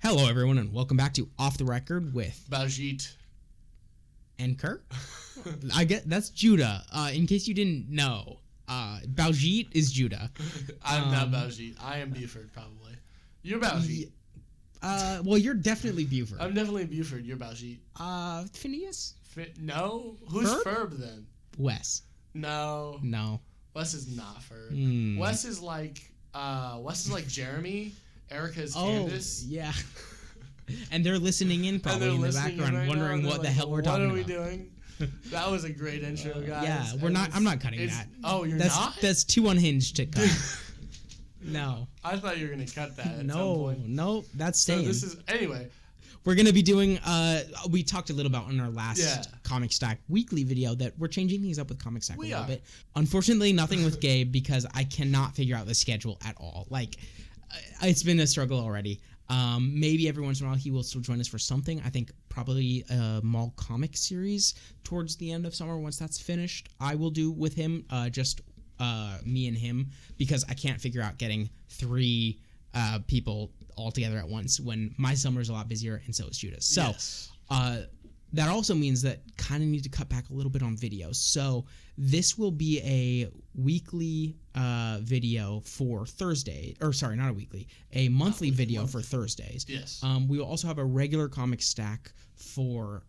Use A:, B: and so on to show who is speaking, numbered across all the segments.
A: Hello, everyone, and welcome back to Off the Record with
B: Baljeet
A: and Kirk. I get that's Judah. In case you didn't know, Baljeet is Judah.
B: I'm not Baljeet. I am Buford, probably. You're Baljeet.
A: Well, you're definitely Buford.
B: I'm definitely Buford. You're Baljeet.
A: Phineas?
B: No? Who's Ferb then?
A: Wes.
B: No. Wes is not Ferb. Wes is like Jeremy. Erica's Candace.
A: Yeah. And they're listening in probably in the background, right wondering what the hell we're talking about.
B: What are we doing? That was a great intro, guys.
A: Yeah, we're not. I'm not cutting that.
B: Oh, you're not?
A: That's too unhinged to cut. No.
B: I thought you were gonna cut that. At some point.
A: No, that's staying.
B: So anyway.
A: We're gonna be doing. We talked a little about in our last Comic Stack weekly video that we're changing things up with Comic Stack a little bit. Unfortunately, nothing with Gabe because I cannot figure out the schedule at all. Like, it's been a struggle already. Maybe every once in a while he will still join us for something. I think probably a mall comic series towards the end of summer. Once that's finished, I will do with him. Just me and him, because I can't figure out getting 3 people all together at once when my summer is a lot busier and so is Judah's. So that also means that kind of need to cut back a little bit on videos. So this will be a weekly video for Thursday, or sorry, not a weekly, a monthly video for Thursdays.
B: Yes.
A: We will also have a regular Comic Stack for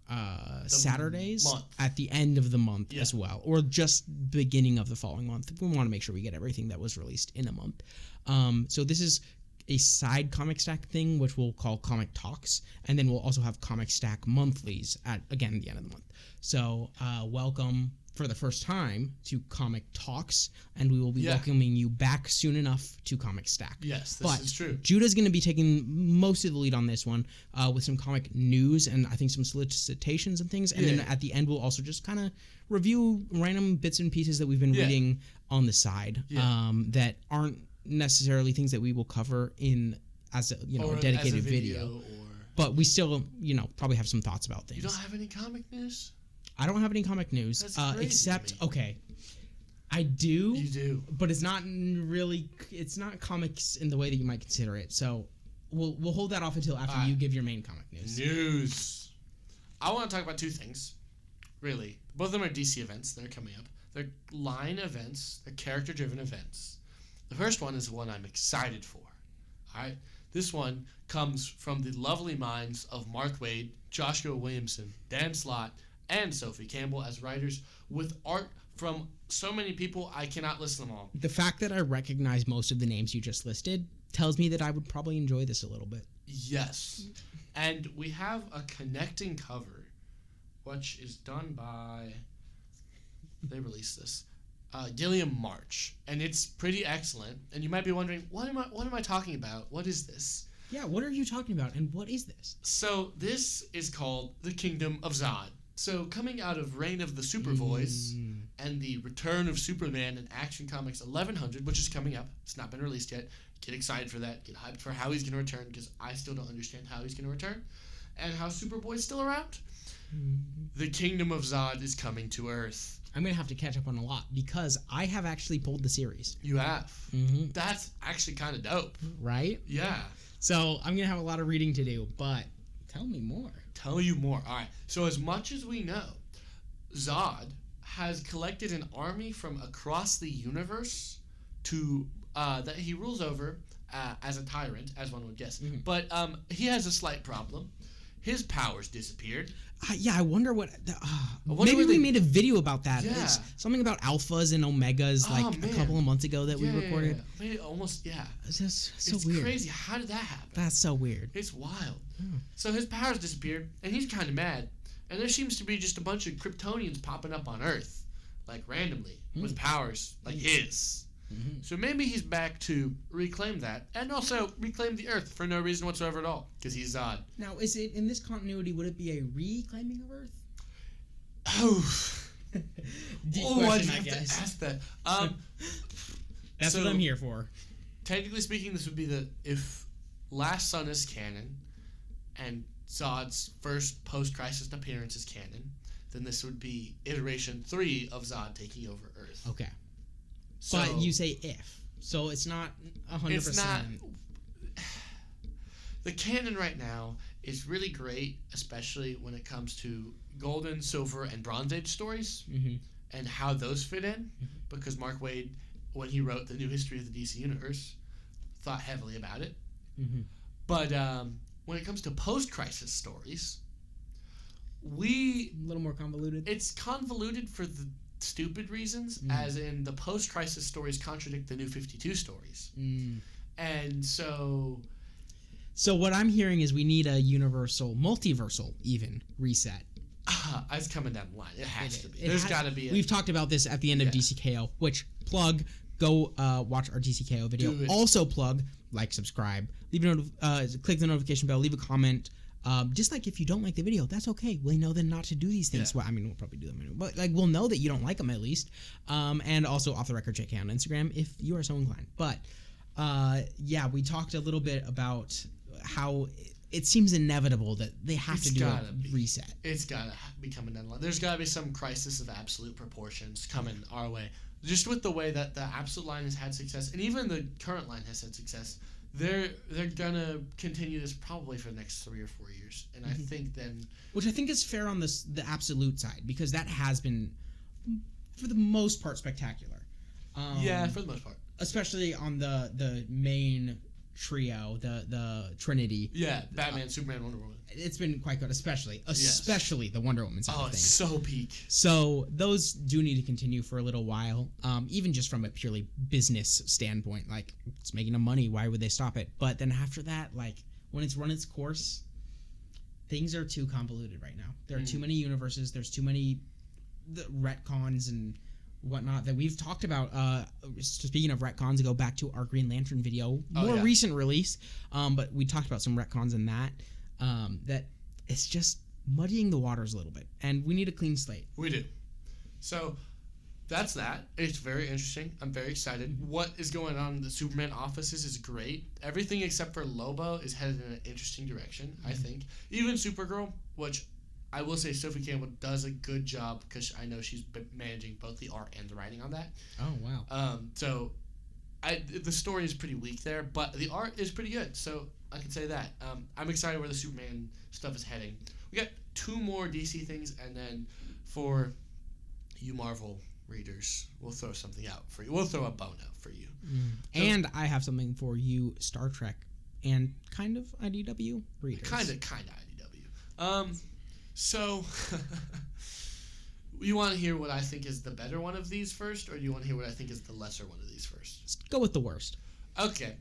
A: Saturdays at the end of the month as well, or just beginning of the following month. We want to make sure we get everything that was released in a month. So this is a side Comic Stack thing, which we'll call Comic Talks, and then we'll also have Comic Stack monthlies at, again, the end of the month. So welcome for the first time to Comic Talks, and we will be welcoming you back soon enough to Comic Stack.
B: Yes, this is true.
A: Judah's going to be taking most of the lead on this one with some comic news and I think some solicitations and things, and then at the end we'll also just kind of review random bits and pieces that we've been reading on the side that aren't necessarily things that we will cover in as a a dedicated video. But we still probably have some thoughts about things.
B: You don't have any comic news?
A: I don't have any comic news.
B: That's
A: except I do.
B: You do.
A: But it's not comics in the way that you might consider it. So we'll hold that off until after you give your main comic news.
B: I want to talk about 2 things. Really. Both of them are DC events that are coming up. They're line events, they're character driven events. The first one is the one I'm excited for. Alright? This one comes from the lovely minds of Mark Waid, Joshua Williamson, Dan Slott, and Sophie Campbell as writers, with art from so many people I cannot list them all.
A: The fact that I recognize most of the names you just listed tells me that I would probably enjoy this a little bit.
B: Yes. And we have a connecting cover, which is done by... They released this. Gilliam March, and it's pretty excellent. And you might be wondering, what am I talking about? What is this?
A: Yeah, what are you talking about, and what is this?
B: So this is called The Kingdom of Zod. So coming out of Reign of the Superboys and the Return of Superman in Action Comics 1100, which is coming up. It's not been released yet. Get excited for that. Get hyped for how he's going to return, because I still don't understand how he's going to return and how Superboy's still around. The Kingdom of Zod is coming to Earth.
A: I'm going to have to catch up on a lot because I have actually pulled the series.
B: You have? That's actually kind of dope.
A: Right?
B: Yeah.
A: So I'm going to have a lot of reading to do, but tell me more.
B: Tell you more. All right. So as much as we know, Zod has collected an army from across the universe to that he rules over as a tyrant, as one would guess. But he has a slight problem. His powers disappeared.
A: I wonder what... maybe we made a video about that.
B: Yeah.
A: It's something about alphas and omegas a couple of months ago that we recorded.
B: Yeah. Maybe almost,
A: It's just so
B: it's
A: weird.
B: It's crazy. How did that happen?
A: That's so weird.
B: It's wild. So his powers disappeared, and he's kind of mad. And there seems to be just a bunch of Kryptonians popping up on Earth, like randomly, with powers like his. So maybe he's back to reclaim that, and also reclaim the Earth for no reason whatsoever at all, because he's Zod.
A: Now, is it in this continuity? Would it be a reclaiming of Earth? Deep question, I guess.
B: To ask that.
A: That's what I'm here for.
B: Technically speaking, this would be if Last Son is canon, and Zod's first post-crisis appearance is canon, then this would be iteration 3 of Zod taking over Earth.
A: Okay. So, but you say if. So it's not 100%.
B: It's not. the canon right now is really great, especially when it comes to Golden, Silver, and Bronze Age stories and how those fit in, because Mark Waid, when he wrote the new history of the DC Universe, thought heavily about it. But when it comes to post-crisis stories, a
A: little more convoluted.
B: It's convoluted for the stupid reasons, as in the post-crisis stories contradict the New 52 stories. And so
A: what I'm hearing is we need a multiversal even reset.
B: It's coming down the line. It has to be. There's got to be.
A: We've talked about this at the end of DCKO, which plug. Go watch our DCKO video. Also plug, like, subscribe, click the notification bell, leave a comment. Just like if you don't like the video, that's okay. We know then not to do these things. Yeah. Well, I mean, we'll probably do them anyway, but like we'll know that you don't like them at least. And also off the record, check out on Instagram if you are so inclined. But we talked a little bit about how it seems inevitable that they have to do a reset.
B: It's gotta be coming down the line. There's gotta be some crisis of absolute proportions coming our way. Just with the way that the Absolute line has had success, and even the current line has had success, they're gonna continue this probably for the next 3 or 4 years. And I think then,
A: which I think is fair on the Absolute side, because that has been, for the most part, spectacular.
B: For the most part,
A: especially on the main trio, the Trinity.
B: Yeah, Batman, Superman, Wonder Woman.
A: It's been quite good, especially the Wonder Woman side of things.
B: It's so peak.
A: So those do need to continue for a little while, even just from a purely business standpoint. Like, it's making them money, why would they stop it? But then after that, like, when it's run its course, things are too convoluted right now. There are too many universes. There's too many retcons and whatnot that we've talked about. Speaking of retcons, go back to our Green Lantern video, recent release, but we talked about some retcons in that it's just muddying the waters a little bit, and we need a clean slate.
B: We do. So that's that. It's very interesting. I'm very excited. What is going on in the Superman offices is great. Everything except for Lobo is headed in an interesting direction, I think. Even Supergirl, which I will say Sophie Campbell does a good job, because I know she's been managing both the art and the writing on that.
A: Oh, wow.
B: So the story is pretty weak there, but the art is pretty good, so I can say that. I'm excited where the Superman stuff is heading. We got 2 more DC things, and then for you Marvel readers, we'll throw something out for you. We'll throw a bone out for you.
A: And I have something for you Star Trek and kind of IDW readers.
B: Kind of IDW. So, you want to hear what I think is the better one of these first, or do you want to hear what I think is the lesser one of these first?
A: Let's go with the worst.
B: Okay.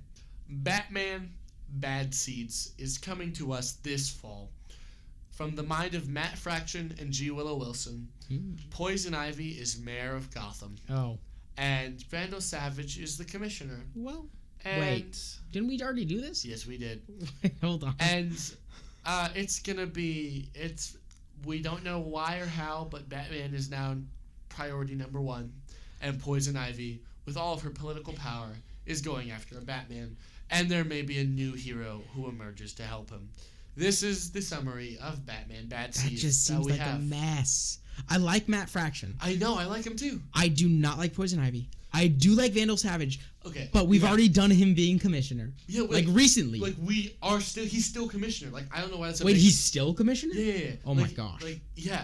B: Batman Bad Seeds is coming to us this fall. From the mind of Matt Fraction and G. Willow Wilson, Poison Ivy is mayor of Gotham.
A: Oh.
B: And Vandal Savage is the commissioner.
A: Well, wait. Didn't we already do this?
B: Yes, we did.
A: Hold on.
B: And it's going to be... We don't know why or how, but Batman is now priority number 1. And Poison Ivy, with all of her political power, is going after a Batman. And there may be a new hero who emerges to help him. This is the summary of Batman Bad Seeds.
A: That just seems like a mess. I like Matt Fraction.
B: I know, I like him too.
A: I do not like Poison Ivy. I do like Vandal Savage.
B: Okay.
A: But we've already done him being commissioner.
B: Yeah,
A: like recently.
B: Like he's still commissioner. Like, I don't know why that's
A: he's still commissioner?
B: Yeah.
A: Oh my gosh.
B: Like, yeah.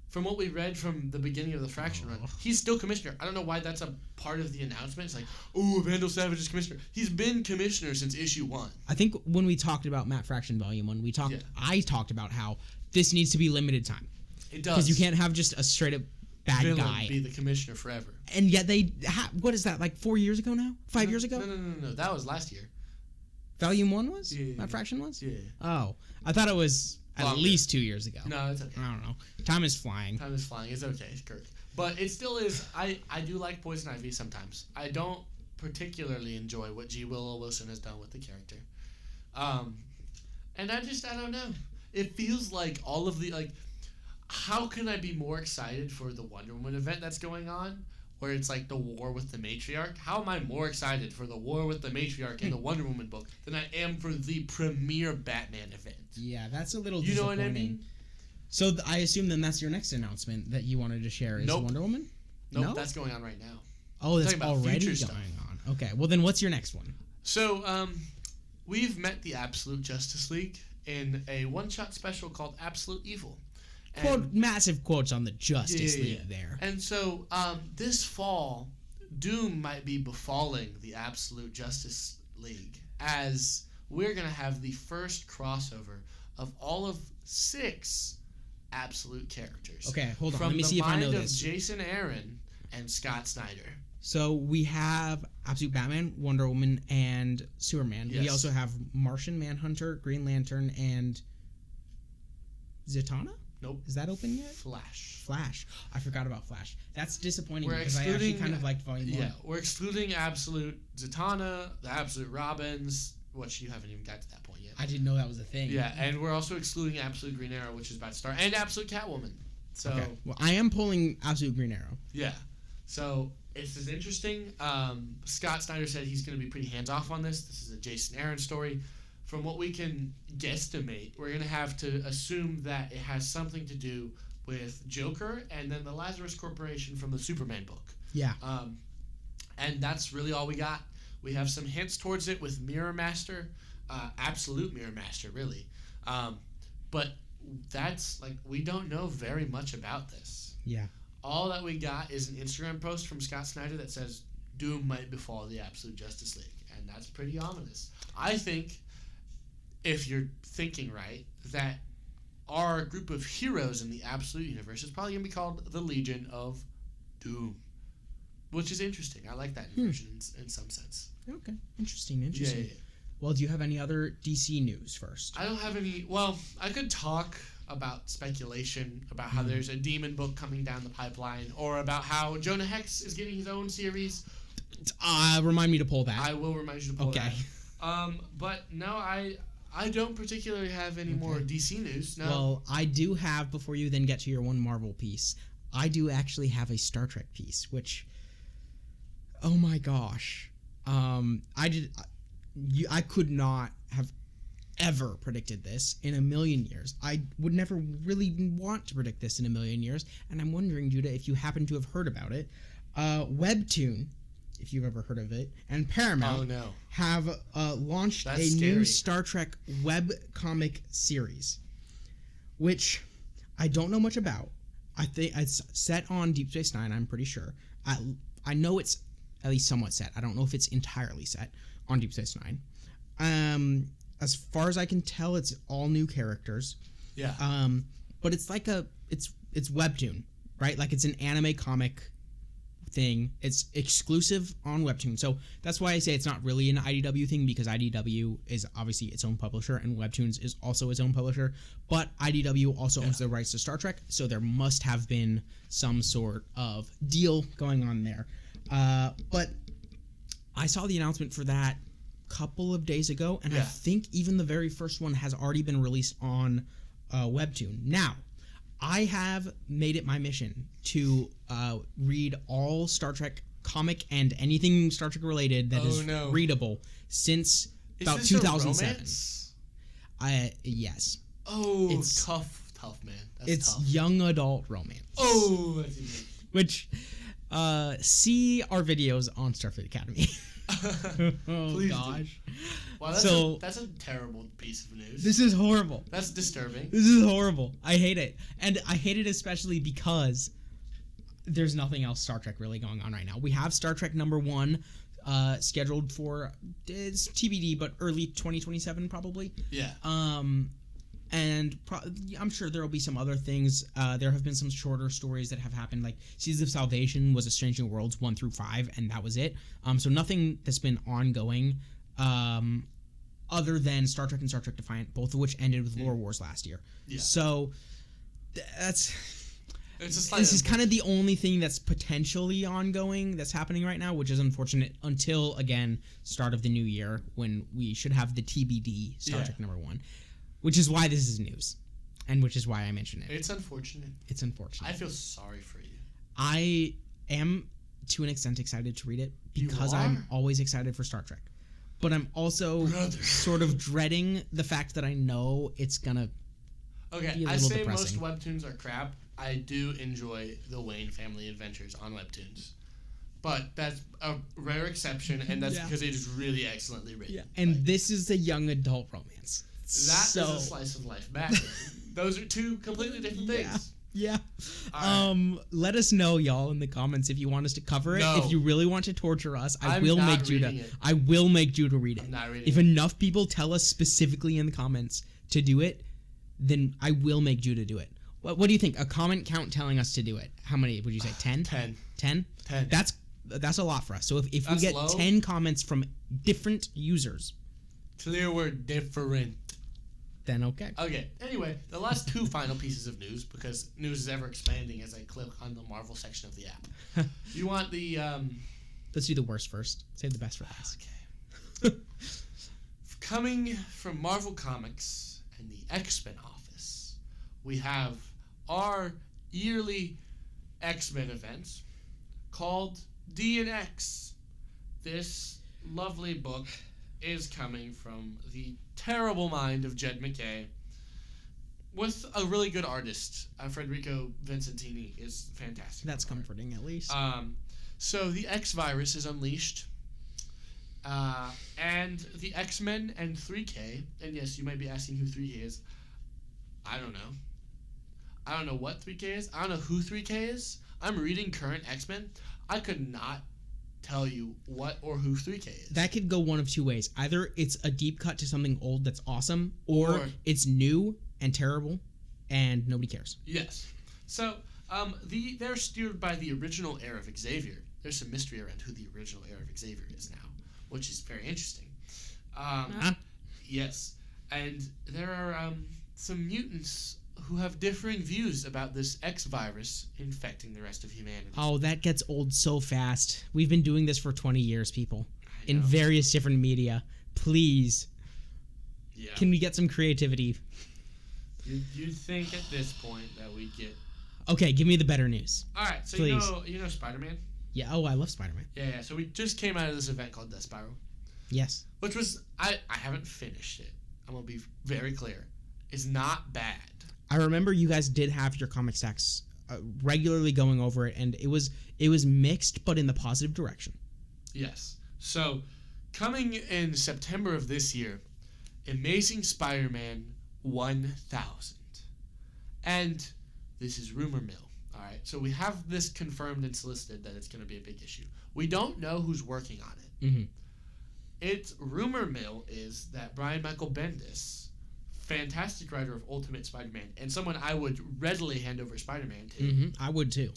B: From what we read from the beginning of the Fraction run, he's still commissioner. I don't know why that's a part of the announcement. It's like, oh, Vandal Savage is commissioner. He's been commissioner since issue 1.
A: I think when we talked about Matt Fraction Volume 1, I talked about how this needs to be limited time.
B: It does.
A: Because you can't have just a straight up bad
B: villain
A: guy
B: be the commissioner forever.
A: And yet they what is that, like 4 years ago now? 5 years ago?
B: No. That was last year.
A: Volume 1 was?
B: Yeah.
A: Matt Fraction was?
B: Yeah.
A: Oh. I thought it was at least 2 years ago.
B: No, it's okay.
A: I don't know. Time is flying.
B: It's okay, Kirk. But it still is. I do like Poison Ivy sometimes. I don't particularly enjoy what G. Willow Wilson has done with the character. And I don't know. It feels like all of the, like, how can I be more excited for the Wonder Woman event that's going on, where it's like the war with the matriarch? How am I more excited for the war with the matriarch in the Wonder Woman book than I am for the premiere Batman event?
A: Yeah, that's a little
B: disappointing.
A: You know what I mean? So I assume then that's your next announcement that you wanted to share is Wonder Woman?
B: Nope, no? That's going on right now.
A: Oh, that's already going on. Okay, well then what's your next one?
B: So, we've met the Absolute Justice League in a one-shot special called Absolute Evil.
A: Massive quotes on the Justice League there.
B: And so this fall, doom might be befalling the Absolute Justice League, as we're going to have the first crossover of all of 6 Absolute characters.
A: Okay, hold on. Let me see if I know this.
B: From the mind of Jason Aaron and Scott Snyder.
A: So we have Absolute Batman, Wonder Woman, and Superman. Yes. We also have Martian Manhunter, Green Lantern, and Zatanna?
B: Nope.
A: Is that open yet?
B: Flash.
A: I forgot about Flash. That's disappointing because I actually kind of liked Volume 1.
B: Yeah, we're excluding Absolute Zatanna, the Absolute Robins, which you haven't even got to that point yet.
A: I didn't know that was a thing.
B: Yeah, and we're also excluding Absolute Green Arrow, which is about to start, and Absolute Catwoman. So,
A: okay. Well, I am pulling Absolute Green Arrow.
B: Yeah. So this is interesting. Scott Snyder said he's going to be pretty hands-off on this. This is a Jason Aaron story. From what we can guesstimate, we're going to have to assume that it has something to do with Joker and then the Lazarus Corporation from the Superman book.
A: Yeah.
B: And that's really all we got. We have some hints towards it with Mirror Master, Absolute Mirror Master, really. But that's, like, we don't know very much about this.
A: Yeah.
B: All that we got is an Instagram post from Scott Snyder that says, doom might befall the Absolute Justice League. And that's pretty ominous. I think, if you're thinking right, that our group of heroes in the Absolute Universe is probably going to be called the Legion of Doom. Which is interesting. I like that version in some sense.
A: Okay. Interesting.
B: Yeah.
A: Well, do you have any other DC news first?
B: I don't have any. Well, I could talk about speculation about how there's a demon book coming down the pipeline, or about how Jonah Hex is getting his own series.
A: Remind me to pull that.
B: I will remind you to pull that. But no, I don't particularly have any more DC news. No.
A: Well, I do have, before you then get to your one Marvel piece, I do actually have a Star Trek piece, which, oh my gosh, I could not have ever predicted this in a million years. I would never really want to predict this in a million years, and I'm wondering, Judah, if you happen to have heard about it. WEBTOON, if you've ever heard of it, and Paramount have launched new Star Trek webcomic series, which I don't know much about. I think it's set on Deep Space Nine, I'm pretty sure. I know it's at least somewhat set. I don't know if it's entirely set on Deep Space Nine. As far as I can tell, it's all new characters.
B: Yeah.
A: But it's like it's WEBTOON, right? Like, it's an anime comic thing. It's exclusive on WEBTOON. So that's why I say it's not really an IDW thing, because IDW is obviously its own publisher and WEBTOONs is also its own publisher. But IDW also owns the rights to Star Trek, so there must have been some sort of deal going on there. But I saw the announcement for that couple of days ago, and I think even the very first one has already been released on WEBTOON. Now, I have made it my mission to read all Star Trek comic and anything Star Trek related that is readable since about 2007. Yes.
B: Oh, it's tough, man.
A: It's tough. Young adult romance.
B: Oh, that's easy.
A: Which see our videos on Starfleet Academy. Oh,
B: please
A: gosh.
B: Wow, that's a terrible piece of news.
A: This is horrible.
B: That's disturbing.
A: This is horrible. I hate it. And I hate it especially because there's nothing else Star Trek really going on right now. We have Star Trek #1 scheduled for, it's TBD, but early 2027 probably.
B: Yeah.
A: And I'm sure there will be some other things. There have been some shorter stories that have happened, like Seeds of Salvation was a Strange New Worlds 1 through 5, and that was it. So nothing that's been ongoing, other than Star Trek and Star Trek Defiant, both of which ended with Lore Wars last year. Yeah. So this is kind of the only thing that's potentially ongoing that's happening right now, which is unfortunate until, again, start of the new year, when we should have the TBD Star Trek #1. Which is why this is news, and which is why I mention it.
B: It's unfortunate.
A: It's unfortunate.
B: I feel sorry for you.
A: I am, to an extent, excited to read it, because I'm always excited for Star Trek. But I'm also sort of dreading the fact that I know it's going to be a little
B: I say
A: depressing.
B: most webtoons are crap. I do enjoy the Wayne family adventures on webtoons. But that's a rare exception, and that's because it is really excellently written.
A: Yeah, and this is a young adult romance.
B: That is a slice of life Batman. Those are two completely different things.
A: Yeah. Let us know, y'all, in the comments if you want us to cover it. If you really want to torture us, I will make Judah read it.
B: I'm not reading
A: if enough people tell us specifically in the comments to do it, then I will make Judah do it. What do you think? A comment count telling us to do it. How many would you say? 10?
B: 10.
A: 10? 10. That's a lot for us. So if we get 10 comments from different users.
B: Clear word different.
A: Then okay.
B: Okay. Anyway, the last two final pieces of news, because news is ever expanding as I click on the Marvel section of the app. You want the
A: Let's do the worst first. Save the best for last.
B: Okay. Coming from Marvel Comics and the X-Men office, we have our yearly X-Men events called D and X. This lovely book is coming from the terrible mind of Jed McKay with a really good artist. Federico Vincentini is fantastic.
A: That's comforting, at least.
B: So the X virus is unleashed, and the X-Men and 3K, and yes, you might be asking who 3K is. I don't know. I don't know what 3K is. I don't know who 3K is. I'm reading current X-Men. I could not tell you what or who 3K is.
A: That could go one of two ways. Either it's a deep cut to something old that's awesome, or it's new and terrible and nobody cares.
B: Yes. So they're steered by the original heir of Xavier. There's some mystery around who the original heir of Xavier is now, which is very interesting. Yes. And there are some mutants who have differing views about this X virus infecting the rest of humanity.
A: Oh, that gets old so fast. We've been doing this for 20 years, people, in various different media. Please, can we get some creativity?
B: You'd think at this point that we get...
A: Okay, give me the better news.
B: All right, so
A: please.
B: you know Spider-Man?
A: Yeah, oh, I love Spider-Man.
B: Yeah, so we just came out of this event called Death Spiral.
A: Yes.
B: Which was... I haven't finished it. I'm going to be very clear. It's not bad.
A: I remember you guys did have your comic stacks regularly going over it, and it was mixed, but in the positive direction.
B: Yes. So, coming in September of this year, Amazing Spider-Man 1000. And this is rumor mill. All right. So we have this confirmed and solicited that it's going to be a big issue. We don't know who's working on it.
A: Mm-hmm.
B: It's rumor mill is that Brian Michael Bendis, fantastic writer of Ultimate Spider-Man, and someone I would readily hand over Spider-Man to.
A: Mm-hmm. I would too.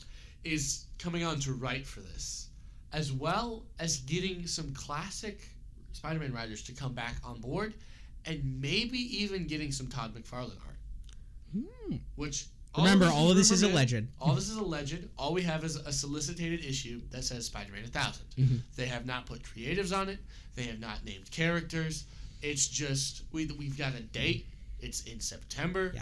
B: Is coming on to write for this, as well as getting some classic Spider-Man writers to come back on board, and maybe even getting some Todd McFarlane art. Which
A: remember, all of this is alleged.
B: All this is alleged. All we have is a solicited issue that says Spider-Man 1000.
A: Mm-hmm.
B: They have not put creatives on it. They have not named characters. It's just we've got a date. It's in September.
A: Yeah.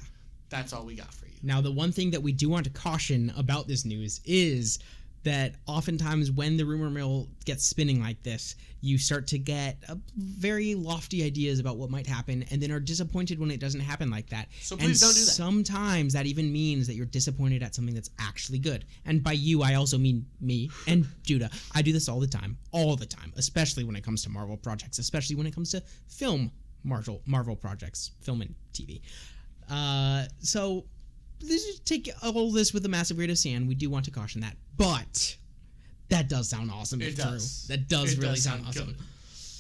B: That's all we got for you.
A: Now, the one thing that we do want to caution about this news is that oftentimes when the rumor mill gets spinning like this, you start to get very lofty ideas about what might happen and then are disappointed when it doesn't happen like that.
B: So please don't do that.
A: Sometimes that even means that you're disappointed at something that's actually good. And by you, I also mean me and Judah. I do this all the time, especially when it comes to Marvel projects, especially when it comes to Marvel projects, film and TV. So take all this with a massive grain of sand. We do want to caution that, but that does sound awesome.
B: It does.
A: That does really sound awesome.
B: Good.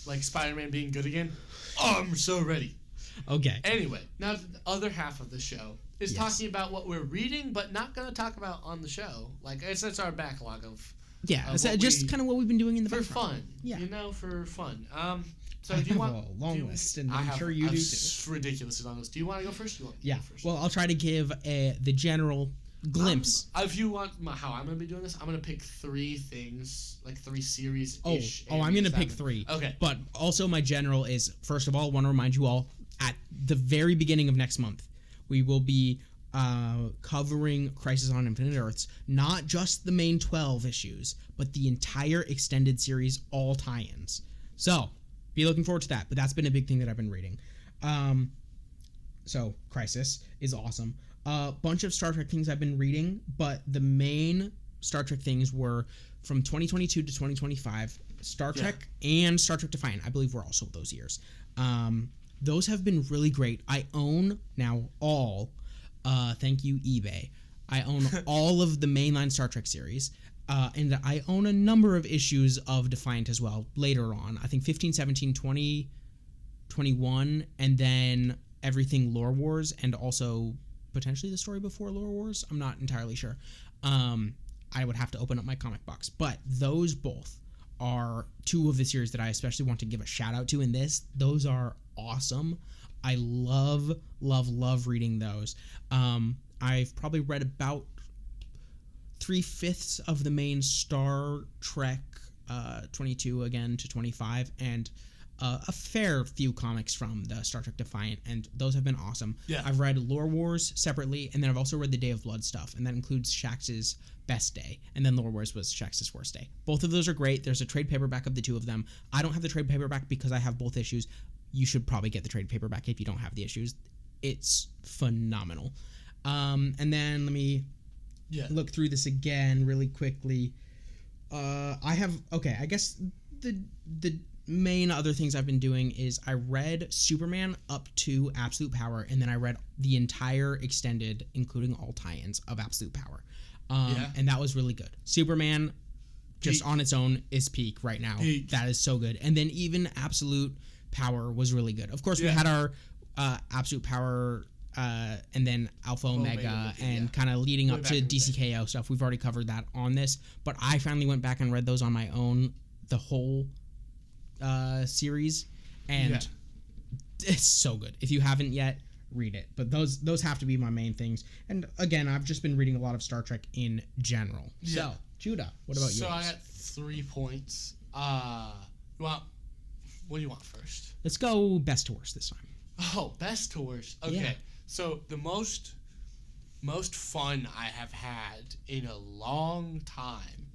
B: Like Spider-Man being good again. Oh, I'm so ready.
A: Okay.
B: Anyway, now the other half of the show is talking about what we're reading, but not going to talk about on the show. Like it's our backlog of.
A: Yeah, just kind of what we've been doing in the
B: for
A: background.
B: fun. Yeah. For fun. So
A: I
B: do you want
A: a long list, and I'm sure you do too.
B: Ridiculously long list. Do you want to go first?
A: Yeah. Well, I'll try to give the general glimpse.
B: If you want how I'm going to be doing this, I'm going to pick 3 things, like 3 series-ish.
A: Oh, I'm going to pick 3.
B: Okay.
A: But also my general is, first of all, want to remind you all, at the very beginning of next month, we will be covering Crisis on Infinite Earths, not just the main 12 issues, but the entire extended series, all tie-ins. So, be looking forward to that, but that's been a big thing that I've been reading. So, Crisis is awesome. A bunch of Star Trek things I've been reading, but the main Star Trek things were from 2022 to 2025, Star Trek and Star Trek Defiant, I believe, were also those years. Those have been really great. I own now all, thank you eBay, I own all of the mainline Star Trek series. And I own a number of issues of Defiant as well later on. I think 15, 17, 20, 21, and then everything Lore Wars, and also potentially the story before Lore Wars. I'm not entirely sure. I would have to open up my comic box. But those both are two of the series that I especially want to give a shout out to in this. Those are awesome. I love reading those. I've probably read about 3/5 of the main Star Trek 22 again to 25, and a fair few comics from the Star Trek Defiant, and those have been awesome. Yeah. I've read Lore Wars separately, and then I've also read the Day of Blood stuff, and that includes Shax's best day, and then Lore Wars was Shax's worst day. Both of those are great. There's a trade paperback of the two of them. I don't have the trade paperback because I have both issues. You should probably get the trade paperback if you don't have the issues. It's phenomenal. And then let me look through this again really quickly. I guess the main other things I've been doing is I read Superman up to Absolute Power, and then I read the entire extended, including all tie-ins of Absolute Power. And that was really good. Superman, just on its own, is peak right now. Peak. That is so good. And then even Absolute Power was really good. Of course, we had our Absolute Power and then Alpha Omega and kind of leading up to DCKO stuff. We've already covered that on this, but I finally went back and read those on my own, the whole series, and it's so good. If you haven't yet, read it. But those have to be my main things. And again, I've just been reading a lot of Star Trek in general. So, Judah, what about you?
B: So I got 3 points. Well, what do you want first?
A: Let's go best to worst this time.
B: Oh, best to worst. Okay. Yeah. So the most fun I have had in a long time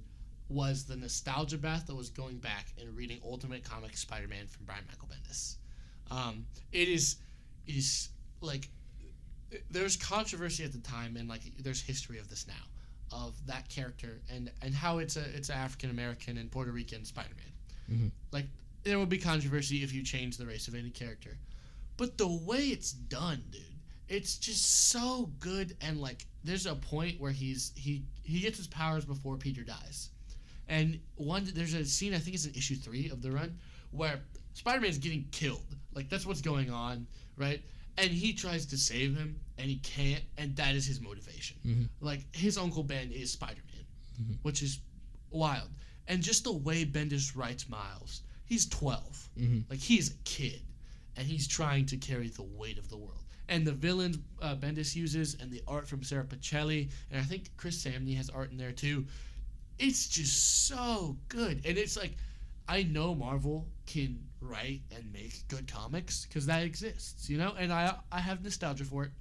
B: was the nostalgia bath that was going back and reading Ultimate Comics Spider-Man from Brian Michael Bendis. It is like, there's controversy at the time, and like there's history of this now, of that character and how it's an African American and Puerto Rican Spider-Man. Mm-hmm. Like, there would be controversy if you change the race of any character, but the way it's done, dude, it's just so good. And like, there's a point where he gets his powers before Peter dies. And there's a scene, I think it's in issue 3 of the run, where Spider-Man's getting killed. Like, that's what's going on, right? And he tries to save him, and he can't, and that is his motivation. Mm-hmm. Like, his Uncle Ben is Spider-Man, mm-hmm. which is wild. And just the way Bendis writes Miles, he's 12. Mm-hmm. Like, he's a kid, and he's trying to carry the weight of the world. And the villains Bendis uses, and the art from Sarah Pacelli, and I think Chris Samney has art in there too. It's just so good. And it's like, I know Marvel can write and make good comics because that exists, you know? And I have nostalgia for it.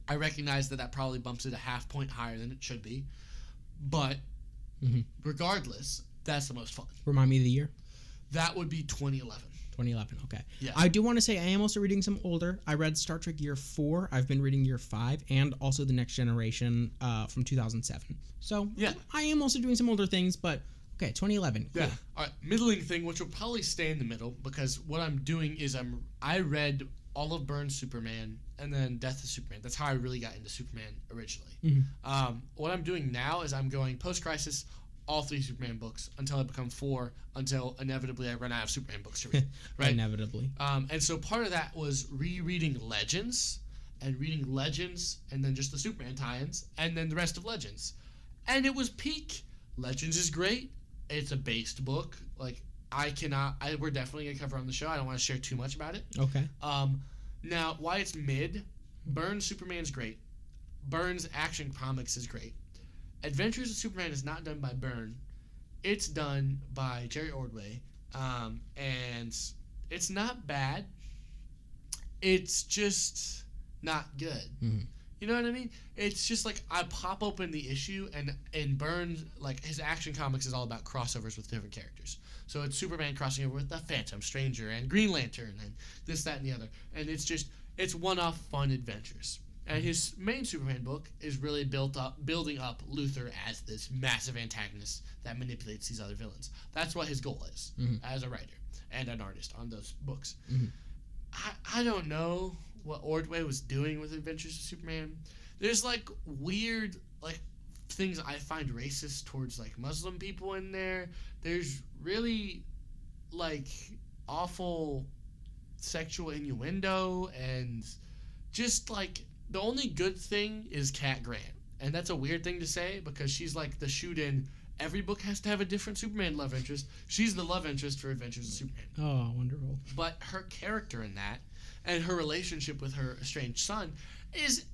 B: I recognize that probably bumps it a half point higher than it should be. But regardless, that's the most fun.
A: Remind me of the year.
B: That would be 2011.
A: 2011, okay.
B: Yeah.
A: I do want to say I am also reading some older. I read Star Trek Year 4. I've been reading Year 5 and also The Next Generation from 2007. So yeah, I am also doing some older things, but okay, 2011. Cool.
B: Yeah. All right, middling thing, which will probably stay in the middle because what I'm doing is I read all of Byrne's Superman and then Death of Superman. That's how I really got into Superman originally. Mm-hmm. What I'm doing now is I'm going post-crisis, all 3 Superman books until I become 4, until inevitably I run out of Superman books to read. Right?
A: Inevitably.
B: And so part of that was rereading Legends, and then just the Superman tie-ins, and then the rest of Legends. And it was peak. Legends is great. It's a based book. Like, we're definitely going to cover on the show. I don't want to share too much about it.
A: Okay.
B: Now, why it's mid, Byrne's Superman's great. Byrne's Action Comics is great. Adventures of Superman is not done by Byrne. It's done by Jerry Ordway. And it's not bad. It's just not good. Mm-hmm. You know what I mean? It's just like I pop open the issue, and in Byrne, like, his Action Comics is all about crossovers with different characters. So it's Superman crossing over with the Phantom, Stranger, and Green Lantern, and this, that, and the other. And it's one-off fun adventures. And his main Superman book is really building up Luthor as this massive antagonist that manipulates these other villains. That's what his goal is as a writer and an artist on those books. I don't know what Ordway was doing with Adventures of Superman. There's like weird like things I find racist towards like Muslim people in there. There's really like awful sexual innuendo, and just like the only good thing is Cat Grant. And that's a weird thing to say because she's like the shoot-in. Every book has to have a different Superman love interest. She's the love interest for Adventures of Superman.
A: Oh, wonderful.
B: But her character in that and her relationship with her estranged son is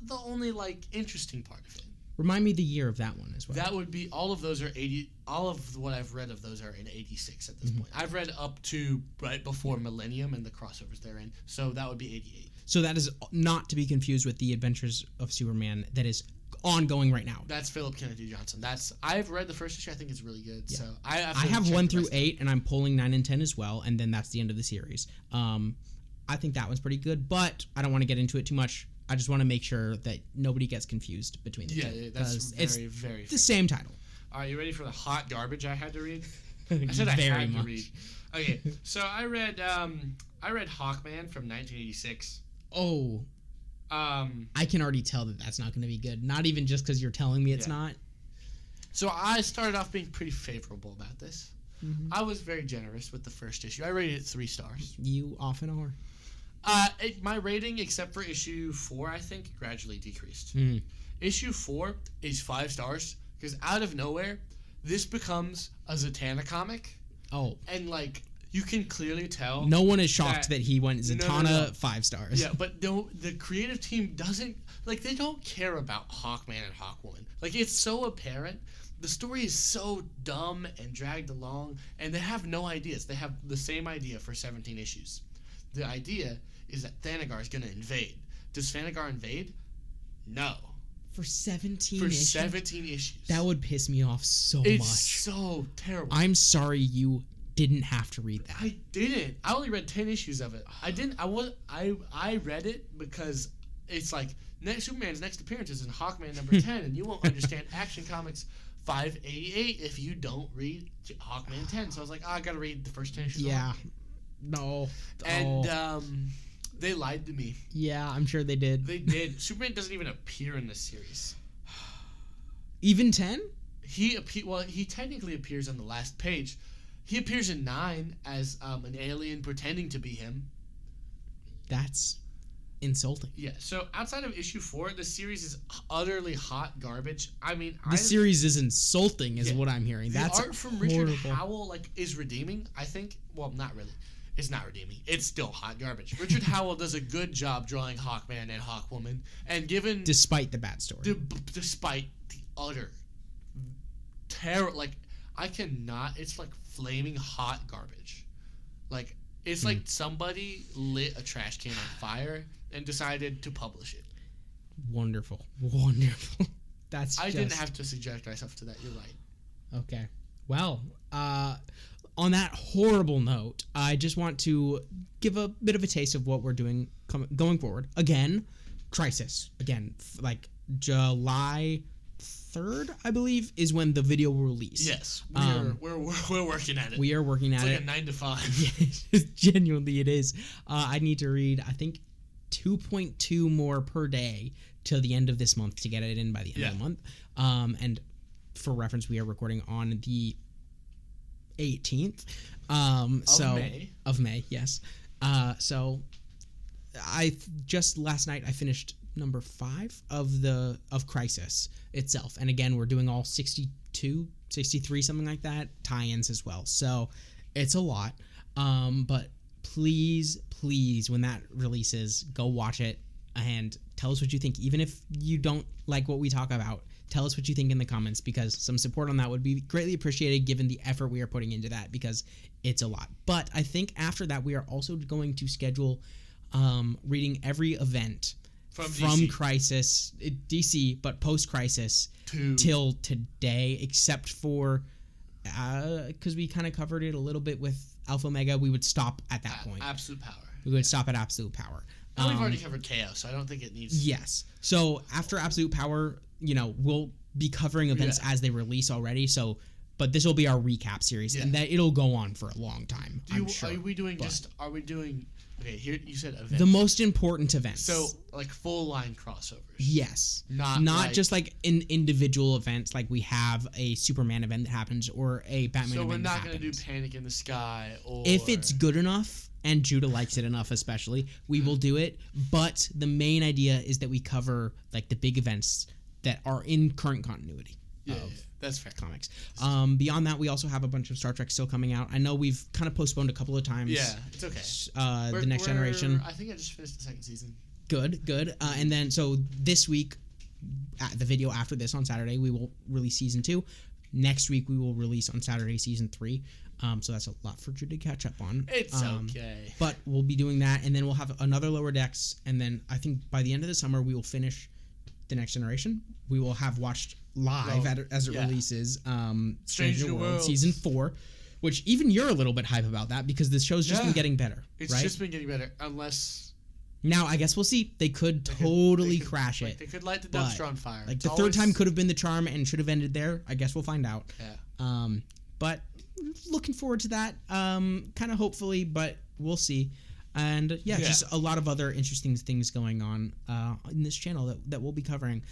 B: the only like interesting part of it.
A: Remind me the year of that one as well.
B: That would be all of those are 80. All of what I've read of those are in 86 at this point. I've read up to right before Millennium and the crossovers therein. So that would be 88.
A: So that is not to be confused with the Adventures of Superman that is ongoing right now.
B: That's Philip Kennedy Johnson. I've read the first issue. I think it's really good. Yeah. So I
A: have 1 through 8, and I'm pulling 9 and 10 as well, and then that's the end of the series. I think that one's pretty good, but I don't want to get into it too much. I just want to make sure that nobody gets confused between the two.
B: Yeah, that's very, very fair.
A: The same title.
B: Are you ready for the hot garbage I had to read? I said I had to read. Okay, so I read Hawkman from 1986.
A: Oh. I can already tell that that's not going to be good. Not even just because you're telling me it's not.
B: So I started off being pretty favorable about this. I was very generous with the first issue. I rated it 3 stars.
A: You often are.
B: My rating, except for issue 4, I think, gradually decreased. Issue 4 is 5 stars because out of nowhere, this becomes a Zatanna comic.
A: Oh.
B: And, like, you can clearly tell.
A: No one is shocked that he went Zatanna 5 stars.
B: Yeah, but no, the creative team doesn't, like, they don't care about Hawkman and Hawkwoman. Like, it's so apparent. The story is so dumb and dragged along, and they have no ideas. They have the same idea for 17 issues. The idea is that Thanagar is going to invade. Does Thanagar invade? No.
A: For 17
B: For
A: issues?
B: 17 issues.
A: That would piss me off so much.
B: It's so terrible.
A: I'm sorry you didn't have to read that.
B: I didn't. I only read 10 issues of it. I read it because it's like Superman's next appearance is in Hawkman number 10, and you won't understand Action Comics 588 if you don't read Hawkman 10. So I was like, I gotta read the first 10 issues.
A: Yeah. No.
B: And they lied to me.
A: Yeah, I'm sure they did.
B: They did. Superman doesn't even appear in this series.
A: Even 10?
B: He technically appears on the last page. He appears in 9 as an alien pretending to be him.
A: That's insulting.
B: Yeah, so outside of issue 4, the series is utterly hot garbage. I mean,
A: the series is insulting is what I'm hearing.
B: The art from Richard Howell is redeeming, I think. Well, not really. It's not redeeming. It's still hot garbage. Richard Howell does a good job drawing Hawkman and Hawkwoman, and given
A: despite the bad story,
B: despite the utter terror, I cannot. It's like flaming hot garbage. Like it's like somebody lit a trash can on fire and decided to publish it.
A: Wonderful. I
B: didn't have to subject myself to that. You're right.
A: Okay. Well, on that horrible note, I just want to give a bit of a taste of what we're doing going forward. Again, Crisis. Again, like July 3rd, I believe, is when the video will release.
B: Yes, we're working at it.
A: We are working at it.
B: It's like a 9 to 5.
A: Yeah, genuinely, it is. I need to read, I think, 2.2 more per day till the end of this month to get it in by the end of the month. And for reference, we are recording on the 18th of May, yes. So last night I finished number 5 of Crisis itself, and again we're doing all 62, 63, something like that, tie-ins as well. So it's a lot, but please when that releases, go watch it and tell us what you think. Even if you don't like what we talk about, tell us what you think in the comments, because some support on that would be greatly appreciated given the effort we are putting into that, because it's a lot. But I think after that we are also going to schedule reading every event from Crisis, DC, but post-Crisis till today, except for because we kind of covered it a little bit with Alpha Omega. We would stop at that point.
B: Absolute Power.
A: We would stop at Absolute Power.
B: And we've already covered Chaos, so I don't think it needs...
A: Yes. So after Absolute Power, we'll be covering events as they release already, but this will be our recap series, and that it'll go on for a long time, I'm sure.
B: Are we doing... Okay, here you said events.
A: The most important events.
B: So, like, full-line crossovers.
A: Yes. Not just like individual events, like we have a Superman event that happens or a Batman event that happens. So we're not going to
B: do Panic in the Sky or...
A: If it's good enough, and Judah likes it enough especially, we will do it. But the main idea is that we cover, like, the big events that are in current continuity.
B: That's fair.
A: Comics. Beyond that, we also have a bunch of Star Trek still coming out. I know we've kind of postponed a couple of times.
B: Yeah, it's okay.
A: The Next Generation.
B: I think I just finished the second season.
A: Good. And then, so this week, the video after this on Saturday, we will release Season 2. Next week, we will release on Saturday Season 3. So that's a lot for you to catch up on.
B: It's okay.
A: But we'll be doing that, and then we'll have another Lower Decks, and then I think by the end of the summer, we will finish The Next Generation. We will have watched live as it releases Stranger World Season 4, which even you're a little bit hype about that because the show's just been getting better.
B: It's just been getting better, unless...
A: Now, I guess we'll see. They could totally crash it.
B: They could light the dumpster on fire.
A: Like, the third time could have been the charm and should have ended there. I guess we'll find out.
B: Yeah.
A: But looking forward to that. Kind of hopefully, but we'll see. And just a lot of other interesting things going on in this channel that we'll be covering,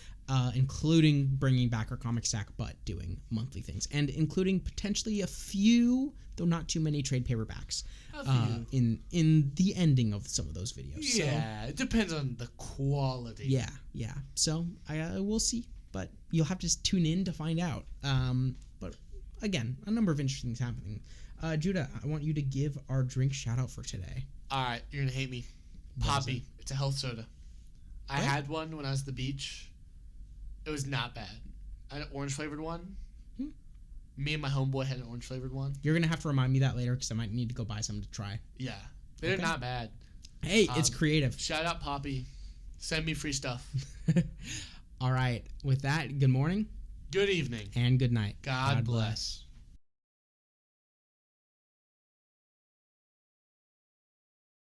A: including bringing back our comic stack, but doing monthly things, and including potentially a few, though not too many, trade paperbacks in the ending of some of those videos.
B: Yeah, it depends on the quality.
A: Yeah. So we'll see, but you'll have to tune in to find out. But again, a number of interesting things happening. Judah, I want you to give our drink shout out for today.
B: All right, you're gonna hate me. Poppy. It's a health soda. I had one when I was at the beach. It was not bad. I had an orange flavored one. Me and my homeboy had an orange flavored one.
A: You're gonna have to remind me that later because I might need to go buy some to try.
B: Yeah, they're not bad.
A: Hey, it's creative.
B: Shout out Poppy. Send me free stuff.
A: All right. With that, good morning.
B: Good evening.
A: And good night.
B: God bless.